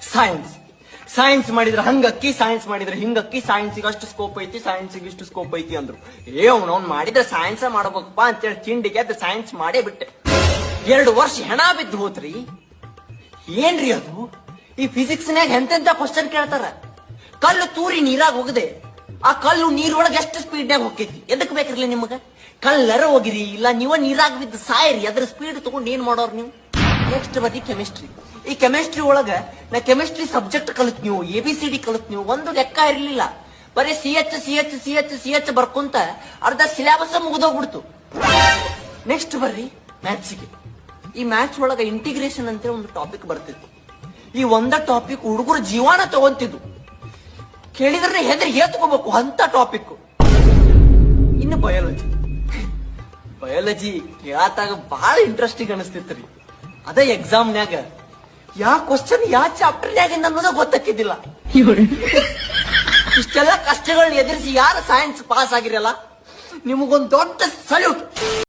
Science science ಮಾಡಿದ್ರೆ ಹಂಗಕ್ಕಿ, science ಮಾಡಿದ್ರೆ ಹಿಂಗಕ್ಕಿ, ಸೈನ್ಸಿಗೆ ಅಷ್ಟು ಸ್ಕೋಪ್ ಐತಿ, ಸೈನ್ಸಿಗೆ ಇಷ್ಟು ಸ್ಕೋಪ್ ಐತಿ ಅಂದ್ರು. ಅವ್ನು ಮಾಡಿದ್ರೆ ಸೈನ್ಸ್ ಮಾಡ್ಬೇಕಪ್ಪ ಅಂತೇಳಿ ತಿಂಡಿಗೆ ಅದು ಸೈನ್ಸ್ ಮಾಡೇ ಬಿಟ್ಟೆ. 2 ವರ್ಷ ಹೆಣ ಬಿದ್ದು ಹೋತ್ರಿ. ಏನ್ರಿ ಅದು? ಈ ಫಿಸಿಕ್ಸ್ನಾಗ ಎಂತೆಂತ ಕ್ವಶನ್ ಕೇಳ್ತಾರ. ಕಲ್ಲು ತೂರಿ ನೀರಾಗ ಹೋಗದೆ ಆ ಕಲ್ಲು ನೀರೊಳಗೆ ಎಷ್ಟು ಸ್ಪೀಡ್ನಾಗ ಹೋಗ್ತೈತಿ? ಎದಕ್ ಬೇಕಿರ್ಲಿ ನಿಮಗ? ಕಲ್ಲರ ಹೋಗಿರಿ, ಇಲ್ಲ ನೀವ ನೀರಾಗ ಬಿದ್ದು ಸಾಯಿರಿ, ಅದ್ರ ಸ್ಪೀಡ್ ತಗೊಂಡು ಏನ್ ಮಾಡೋರ್ ನೀವು? ನೆಕ್ಸ್ಟ್ ಬರ್ರಿ ಕೆಮಿಸ್ಟ್ರಿ. ಈ ಕೆಮಿಸ್ಟ್ರಿ ಒಳಗ ನಾ ಕೆಮಿಸ್ಟ್ರಿ ಸಬ್ಜೆಕ್ಟ್ ಕಲಿತ್ ನೀವು, ABCD ಕಲಿತ್ ನೀವು, ಒಂದು ಲೆಕ್ಕ ಇರ್ಲಿಲ್ಲ. ಬರೀ CH ಬರ್ಕೊಂತ ಅರ್ಧ ಸಿಲೆಬಸ್ ಮುಗಿದೋಗ್ಬಿಡ್ತು. ನೆಕ್ಸ್ಟ್ ಬರ್ರಿ ಮ್ಯಾಥ್ಸ್ಗೆ. ಈ ಮ್ಯಾಥ್ಸ್ ಒಳಗ ಇಂಟಿಗ್ರೇಷನ್ ಅಂತ ಒಂದು ಟಾಪಿಕ್ ಬರ್ತಿತ್ತು. ಈ ಒಂದ ಟಾಪಿಕ್ ಹುಡುಗರು ಜೀವನ ತಗೊಂತಿದ್ದು, ಕೇಳಿದ್ರೆ ಹೆದರಿ ಹೇತ್ಕೋಬೇಕು ಅಂತ ಟಾಪಿಕ್. ಇನ್ನು ಬಯಾಲಜಿ ಕೇಳಾತಾಗ ಬಹಳ ಇಂಟ್ರೆಸ್ಟಿಂಗ್ ಅನಿಸ್ತಿತ್ರಿ. ಅದ ಎಕ್ಸಾಮ್ನ್ಯಾಗ ಯಾ ಕ್ವಶನ್ ಯಾ ಚಾಪ್ಟರ್ನ್ಯಾಗ ಅನ್ನೋದ ಗೊತ್ತಾಕಿದ್ದಿಲ್ಲ. ಇಷ್ಟೆಲ್ಲ ಕಷ್ಟಗಳನ್ನ ಎದುರಿಸಿ ಯಾರು ಸೈನ್ಸ್ ಪಾಸ್ ಆಗಿರಲ್ಲ, ನಿಮಗೊಂದು ದೊಡ್ಡ ಸಲ್ಯೂಟ್.